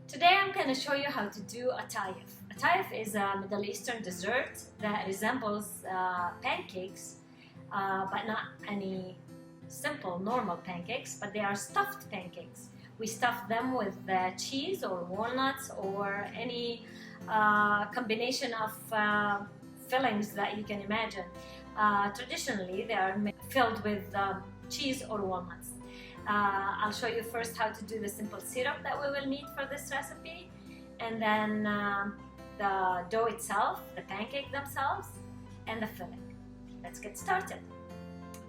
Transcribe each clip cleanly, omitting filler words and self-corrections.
Today I'm going to show you how to do atayef. Atayef is a Middle Eastern dessert that resembles pancakes, but not any simple normal pancakes, but they are stuffed pancakes. We stuff them with cheese or walnuts or any combination of fillings that you can imagine. Traditionally they are filled with cheese or walnuts. I'll show you first how to do the simple syrup that we will need for this recipe, and then the dough itself, the pancake themselves, and the filling. Let's get started.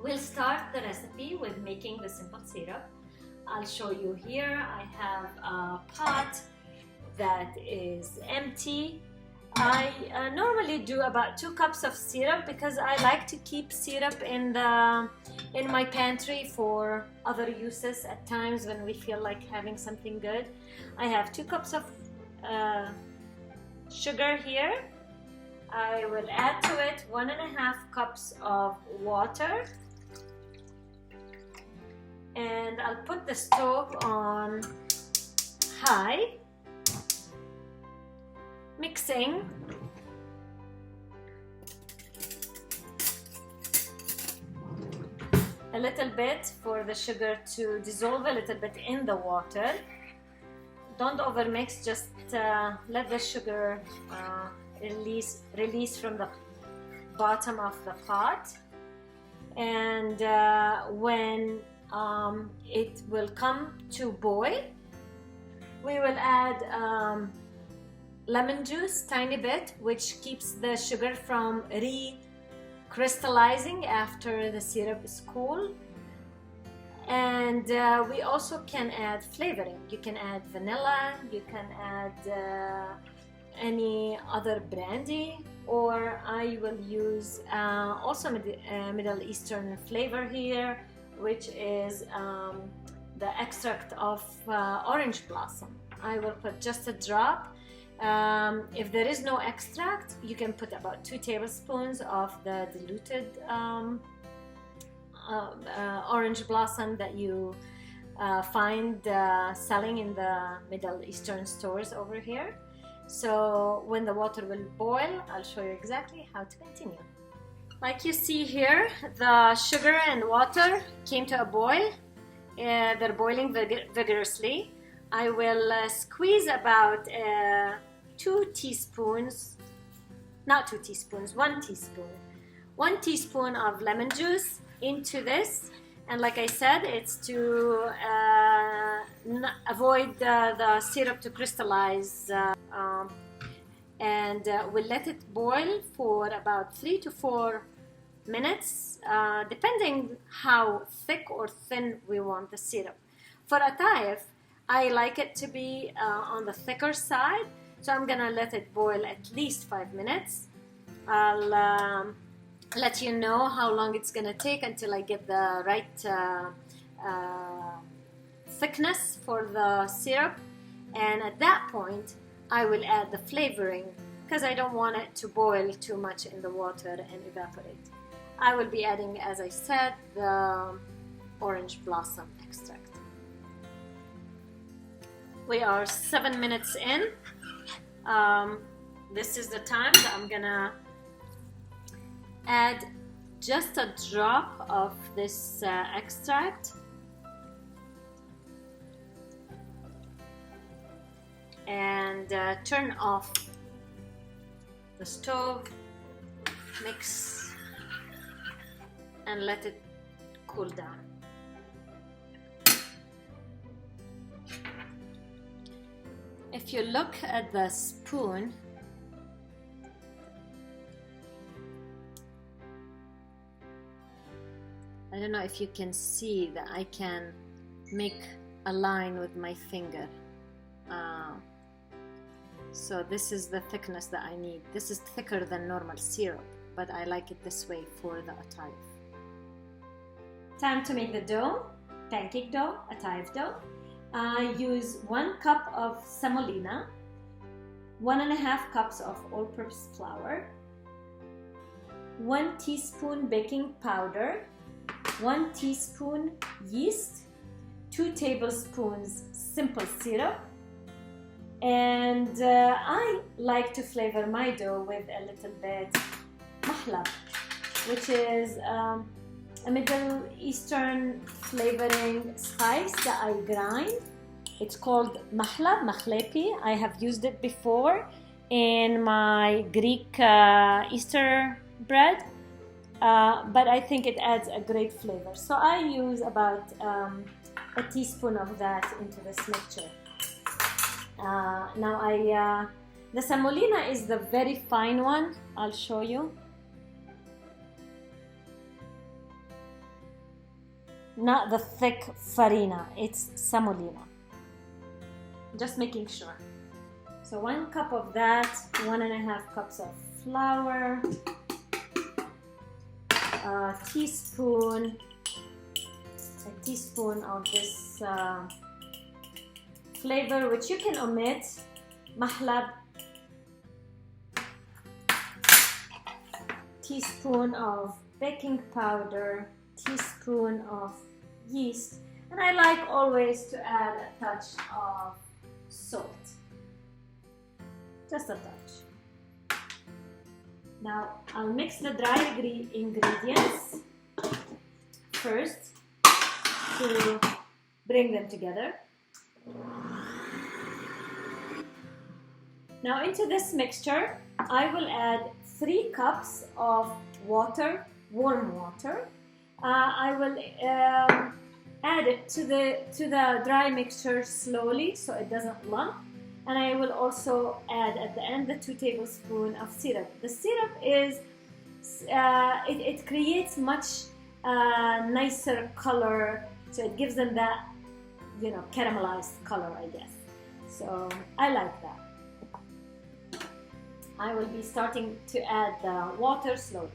We'll start the recipe with making the simple syrup. I'll show you here. I have a pot that is empty. I normally do about 2 cups of syrup because I like to keep syrup in my pantry for other uses at times when we feel like having something good. I have 2 cups of sugar here. I will add to it 1.5 cups of water, and I'll put the stove on high, mixing a little bit for the sugar to dissolve a little bit in the water. Don't overmix, just let the sugar release from the bottom of the pot, and when it will come to boil, we will add lemon juice, tiny bit, which keeps the sugar from recrystallizing after the syrup is cool. And we also can add flavoring. You can add vanilla, you can add any other brandy, or I will use also Middle Eastern flavor here, which is the extract of orange blossom. I will put just a drop. If there is no extract, you can put about 2 tablespoons of the diluted orange blossom that you find selling in the Middle Eastern stores over here. So when the water will boil, I'll show you exactly how to continue. Like you see here, the sugar and water came to a boil. They're boiling vigorously. I will squeeze about 2 teaspoons, not 2 teaspoons, 1 teaspoon. 1 teaspoon of lemon juice into this, and like I said, it's to avoid the syrup to crystallize, and we'll let it boil for about 3 to 4 minutes, depending how thick or thin we want the syrup. For atayef, I like it to be on the thicker side, so I'm gonna let it boil at least 5 minutes. I'll let you know how long it's gonna take until I get the right thickness for the syrup, and at that point I will add the flavoring because I don't want it to boil too much in the water and evaporate. I will be adding, as I said, the orange blossom extract. We are 7 minutes in. This is the time that I'm gonna add just a drop of this extract, and turn off the stove, mix, and let it cool down. If you look at the spoon, I don't know if you can see that I can make a line with my finger. So this is the thickness that I need. This is thicker than normal syrup, but I like it this way for the atayef. Time to make the dough, pancake dough, atayef dough. I use 1 cup of semolina, 1.5 cups of all-purpose flour, 1 teaspoon baking powder, 1 teaspoon yeast, 2 tablespoons simple syrup, And I like to flavor my dough with a little bit mahlab, which is a Middle Eastern flavoring spice that I grind. It's called mahlab, makhlepi. I have used it before in my Greek Easter bread, but I think it adds a great flavor. So I use about a teaspoon of that into this mixture. Now the semolina is the very fine one. I'll show you. Not the thick farina, it's semolina. Just making sure. So 1 cup of that, 1.5 cups of flour, a teaspoon of this flavor, which you can omit, mahlab, teaspoon of baking powder, teaspoon of yeast, and I like always to add a touch of salt, just a touch. Now I'll mix the dry ingredients first to bring them together. Now into this mixture, I will add 3 cups of water, warm water. I will add it to the dry mixture slowly so it doesn't lump, and I will also add at the end the 2 tablespoons of syrup. The syrup is it creates much nicer color, so it gives them that, you know, caramelized color, I guess. So I like that. I will be starting to add the water slowly.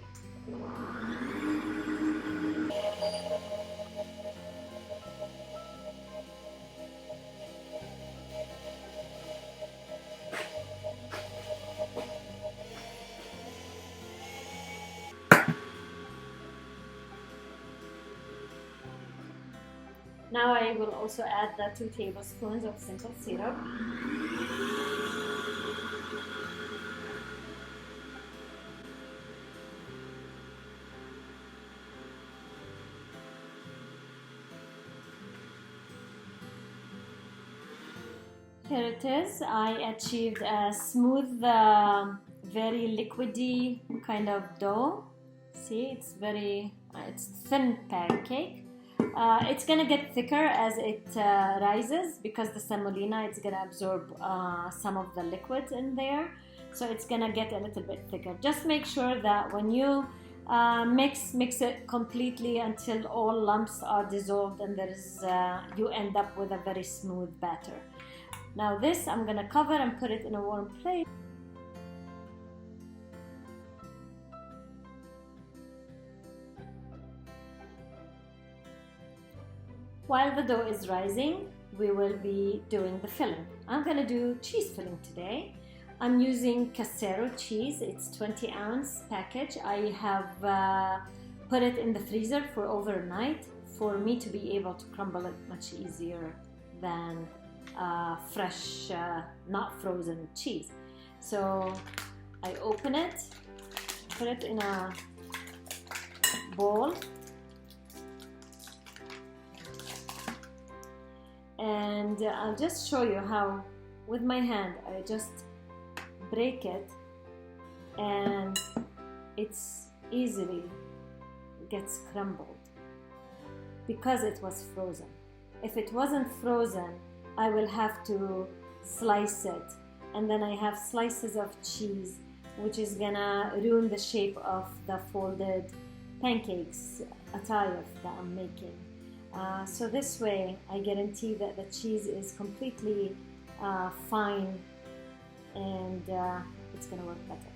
Now I will also add the 2 tablespoons of simple syrup. Here it is. I achieved a smooth, very liquidy kind of dough. See, it's thin pancake. It's gonna get thicker as it rises because the semolina, it's gonna absorb some of the liquids in there, so it's gonna get a little bit thicker. Just make sure that when you mix it completely until all lumps are dissolved, and you end up with a very smooth batter. Now this I'm gonna cover and put it in a warm plate. While the dough is rising, we will be doing the filling. I'm gonna do cheese filling today. I'm using Casero cheese. It's 20-ounce package. I have put it in the freezer for overnight for me to be able to crumble it much easier than fresh, not frozen cheese. So I open it, put it in a bowl, and I'll just show you how with my hand I just break it, and it's easily gets crumbled because it was frozen. If it wasn't frozen, I will have to slice it, and then I have slices of cheese, which is gonna ruin the shape of the folded pancakes, atayef that I'm making. So this way, I guarantee that the cheese is completely fine, and it's gonna work better.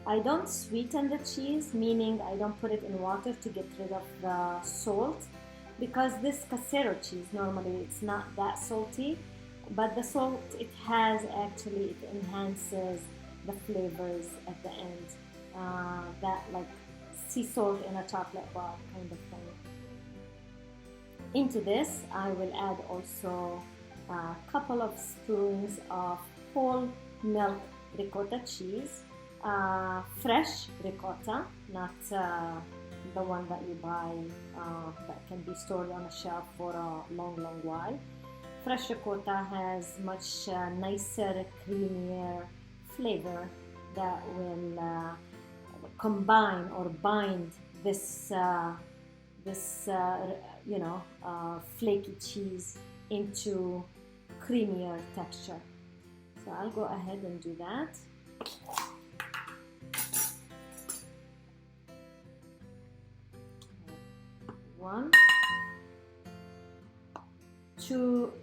I don't sweeten the cheese, meaning I don't put it in water to get rid of the salt, because this Casero cheese, normally it's not that salty, but the salt it has actually, it enhances the flavors at the end, that like sea salt in a chocolate bar kind of thing. Into this, I will add also a couple of spoons of whole milk ricotta cheese, fresh ricotta, not the one that you buy that can be stored on a shelf for a long while. Fresh ricotta has much nicer, creamier flavor that will combine or bind this flaky cheese into creamier texture. So I'll go ahead and do that. One, two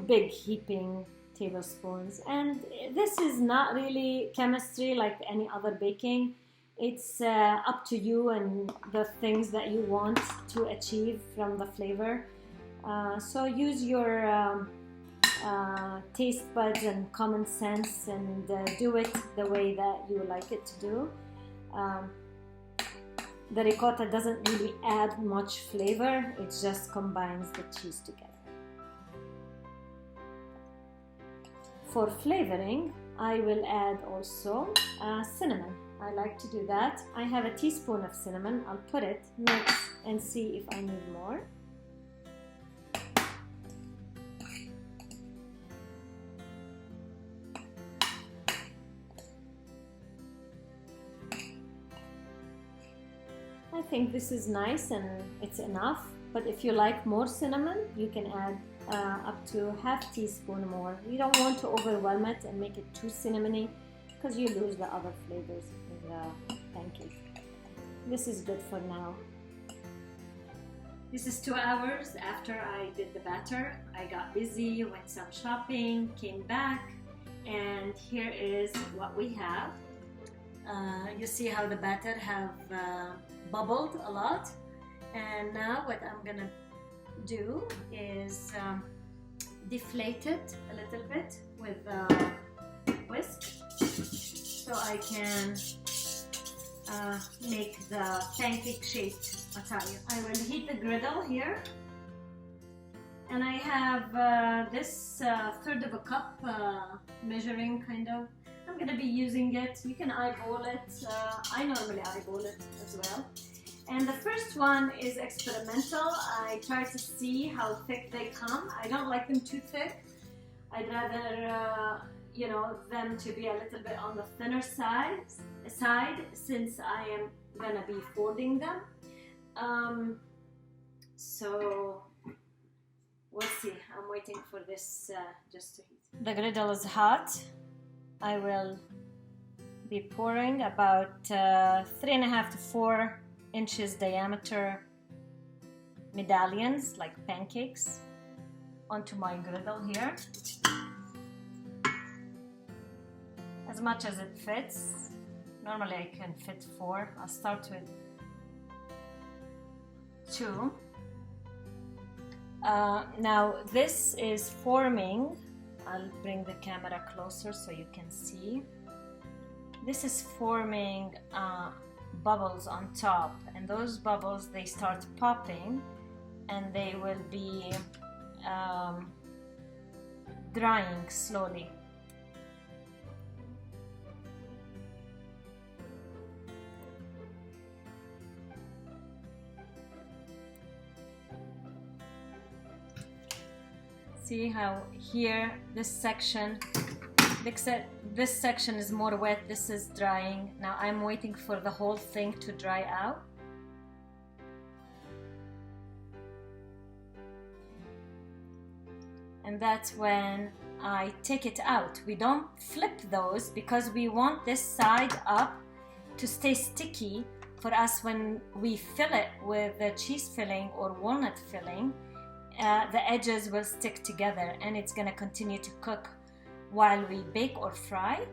big heaping tablespoons, and this is not really chemistry like any other baking. It's up to you and the things that you want to achieve from the flavor. So use your taste buds and common sense and do it the way that you like it to do. The ricotta doesn't really add much flavor, it just combines the cheese together. For flavoring, I will add also cinnamon. I like to do that. I have a teaspoon of cinnamon. I'll put it, mix, and see if I need more. I think this is nice and it's enough, but if you like more cinnamon, you can add up to half teaspoon more. You don't want to overwhelm it and make it too cinnamony because you lose the other flavors in the pancake. This is good for now. This is 2 hours after I did the batter. I got busy, went some shopping, came back, and here is what we have. You see how the batter have bubbled a lot, and now what I'm gonna do is deflate it a little bit with a whisk so I can make the pancake shaped atayef. I will heat the griddle here, and I have this third of a cup measuring kind of. I'm going to be using it. You can eyeball it. I normally eyeball it as well. And the first one is experimental. I try to see how thick they come. I don't like them too thick. I'd rather, them to be a little bit on the thinner side since I am going to be folding them. So we'll see. I'm waiting for this just to heat. The griddle is hot. I will be pouring about 3.5 to 4 inches diameter medallions, like pancakes, onto my griddle here. As much as it fits. Normally I can fit 4. I'll start with 2. Now this is forming. I'll bring the camera closer so you can see. This is forming bubbles on top, and those bubbles, they start popping and they will be drying slowly. See how here this section is more wet, this is drying. Now I'm waiting for the whole thing to dry out. And that's when I take it out. We don't flip those because we want this side up to stay sticky for us when we fill it with the cheese filling or walnut filling. The edges will stick together and it's going to continue to cook while we bake or fry.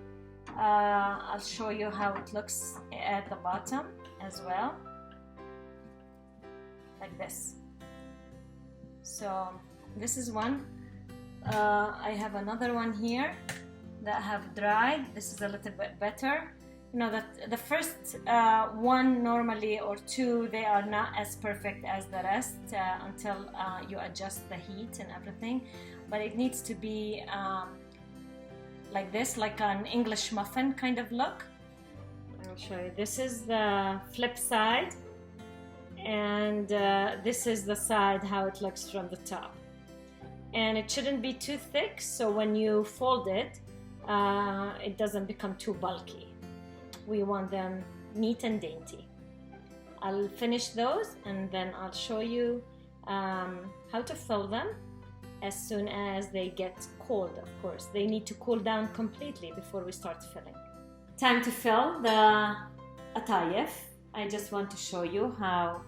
I'll show you how it looks at the bottom as well, like this. So this is one. I have another one here that have dried. This is a little bit better. you know that the first one normally or two, they are not as perfect as the rest until you adjust the heat and everything, but it needs to be like this, like an English muffin kind of look. I'll show you. This is the flip side, and this is the side how it looks from the top. And it shouldn't be too thick, so when you fold it, it doesn't become too bulky. We want them neat and dainty. I'll finish those and then I'll show you how to fill them as soon as they get cold, of course. They need to cool down completely before we start filling. Time to fill the atayef. I just want to show you how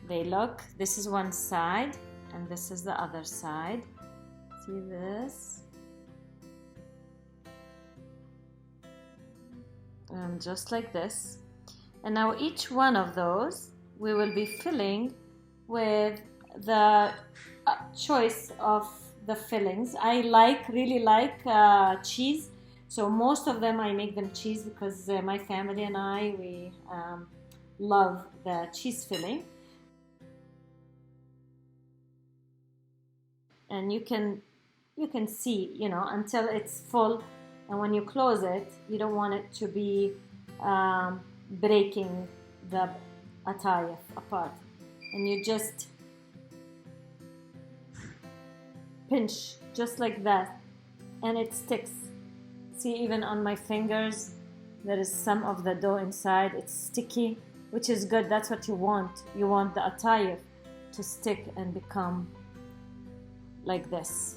they look. This is one side and this is the other side. See this? And just like this. And now each one of those we will be filling with the choice of the fillings. I really like cheese, so most of them I make them cheese because my family and I, we love the cheese filling. And you can see, you know, until it's full, and when you close it, you don't want it to be breaking the atayef apart, and you just pinch just like that and it sticks. See, even on my fingers there is some of the dough inside. It's sticky, which is good. That's what you want. You want the atayef to stick and become like this.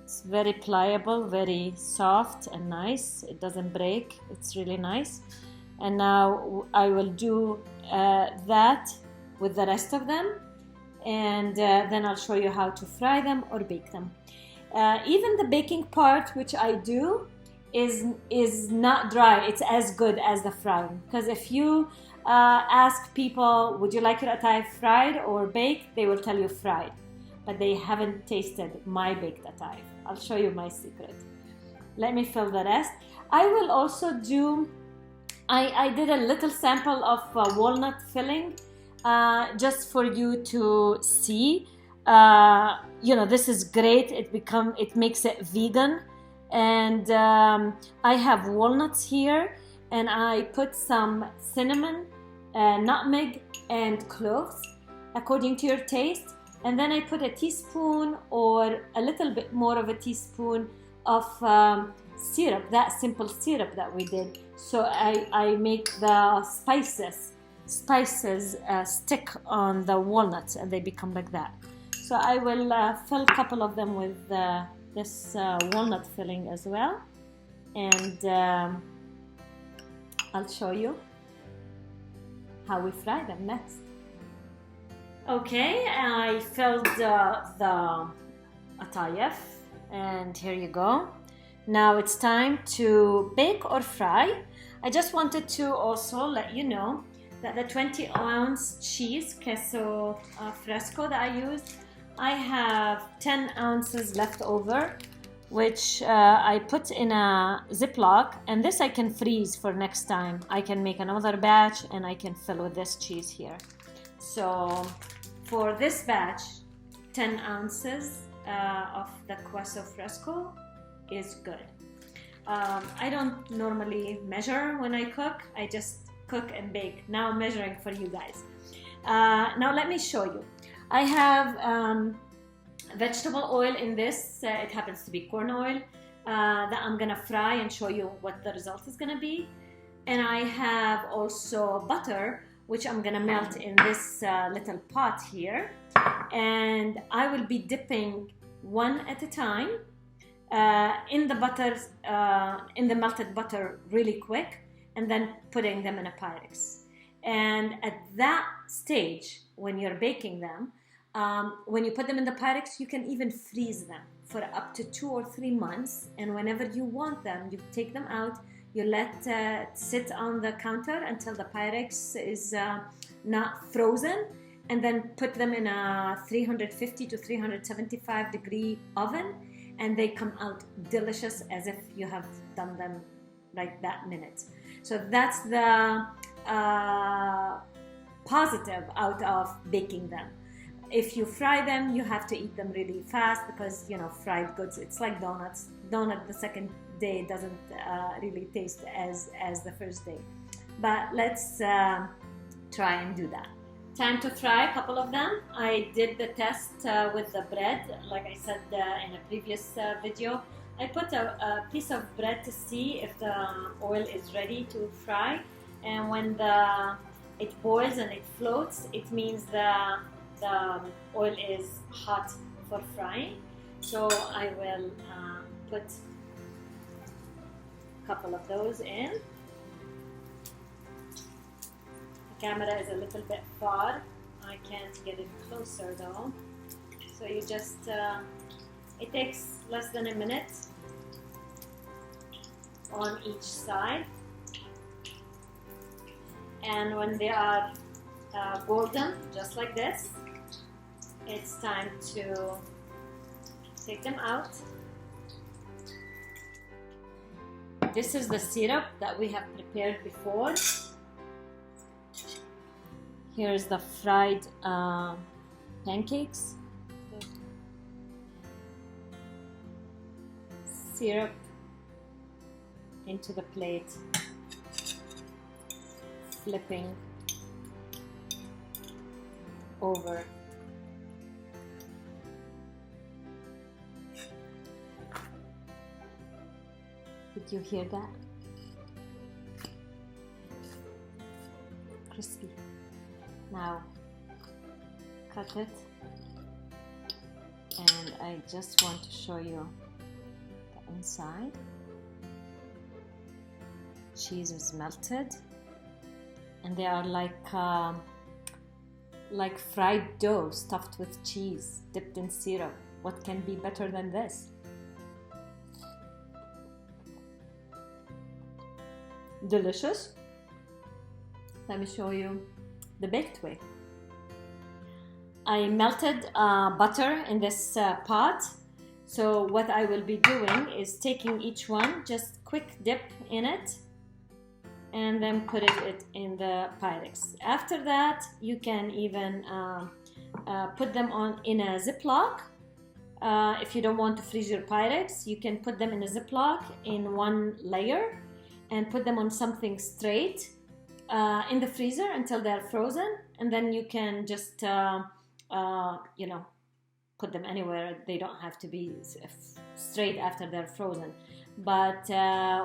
It's very pliable, very soft and nice. It doesn't break. It's really nice. And now I will do that with the rest of them, and then I'll show you how to fry them or bake them. Even the baking part, which I do, is not dry. It's as good as the frying, because if you ask people, would you like your atayef fried or baked, they will tell you fried, but they haven't tasted my baked atayef. I'll show you my secret. Let me fill the rest. I will also do, I did a little sample of walnut filling just for you to see. You know, this is great. It makes it vegan. And I have walnuts here, and I put some cinnamon, nutmeg and cloves according to your taste. And then I put a teaspoon or a little bit more of a teaspoon of syrup, that simple syrup that we did. So I make the spices stick on the walnuts, and they become like that. So I will fill a couple of them with this walnut filling as well, and I'll show you how we fry them next. Okay, I filled the atayef, and here you go. Now it's time to bake or fry. I just wanted to also let you know that the 20-ounce cheese, Queso Fresco, that I used, I have 10 ounces left over, which I put in a Ziploc, and this I can freeze for next time. I can make another batch and I can fill with this cheese here. So for this batch, 10 ounces of the Queso Fresco is good. I don't normally measure when I cook. I just cook and bake. Now I'm measuring for you guys. Now let me show you. I have vegetable oil in this. It happens to be corn oil that I'm gonna fry and show you what the result is gonna be. And I have also butter, which I'm gonna melt in this little pot here. And I will be dipping one at a time in the butter, in the melted butter really quick, and then putting them in a Pyrex. And at that stage, when you're baking them, when you put them in the Pyrex, you can even freeze them for up to 2 or 3 months. And whenever you want them, you take them out, you let it sit on the counter until the Pyrex is not frozen, and then put them in a 350 to 375 degree oven. and they come out delicious as if you have done them like that minute. So that's the positive out of baking them. If you fry them, you have to eat them really fast because, you know, fried goods, it's like donuts. Donut the second day doesn't really taste as the first day. But let's try and do that. Time to fry a couple of them. I did the test with the bread, like I said in a previous video. I put a piece of bread to see if the oil is ready to fry, and when it boils and it floats, it means the oil is hot for frying. So I will put a couple of those in. The camera is a little bit far. I can't get it closer though. So you just, it takes less than a minute on each side. And when they are golden, just like this, it's time to take them out. This is the syrup that we have prepared before. Here's the fried pancakes. Syrup into the plate, flipping over. Did you hear that? Crispy. Now cut it, and I just want to show you the inside. Cheese is melted, and they are like fried dough stuffed with cheese dipped in syrup. What can be better than this? Delicious. Let me show you the baked way. I melted butter in this pot. So what I will be doing is taking each one, just quick dip in it, and then put it in the Pyrex. After that, you can even put them in a Ziploc. If you don't want to freeze your Pyrex, you can put them in a Ziploc in one layer and put them on something straight in the freezer until they're frozen, and then you can just you know, put them anywhere. They don't have to be straight after they're frozen. But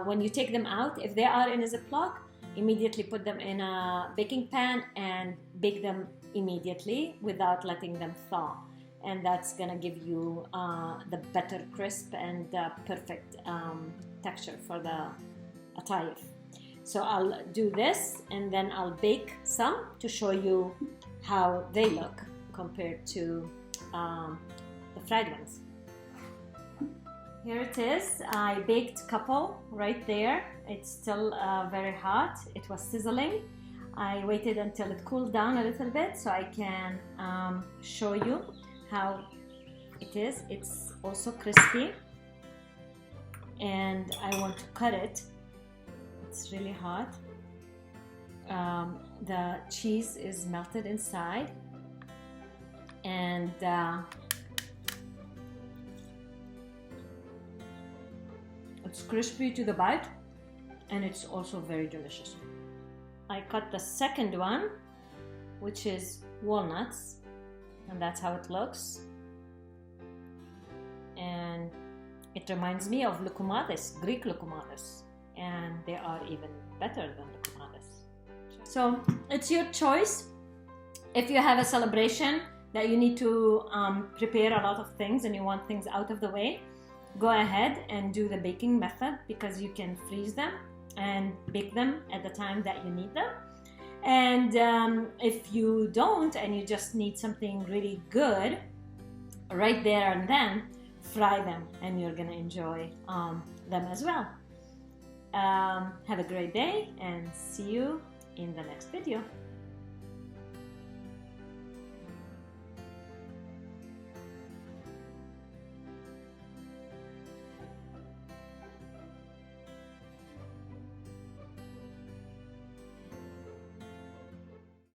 when you take them out, if they are in a Ziploc, immediately put them in a baking pan and bake them immediately without letting them thaw. And that's gonna give you the better crisp and perfect texture for the Atayef. So I'll do this, and then I'll bake some to show you how they look compared to the fried ones. Here it is. I baked a couple right there. It's still very hot. It was sizzling. I waited until it cooled down a little bit so I can show you how it is. It's also crispy, and I want to cut it. It's really hot. The cheese is melted inside, and it's crispy to the bite, and it's also very delicious. I cut the second one, which is walnuts, and that's how it looks. And it reminds me of Loukoumades, Greek Loukoumades, and they are even better than Loukoumades. So it's your choice. If you have a celebration that you need to prepare a lot of things and you want things out of the way, go ahead and do the baking method, because you can freeze them and bake them at the time that you need them. And if you don't, and you just need something really good right there and then, fry them, and you're gonna enjoy them as well. Have a great day, and see you in the next video.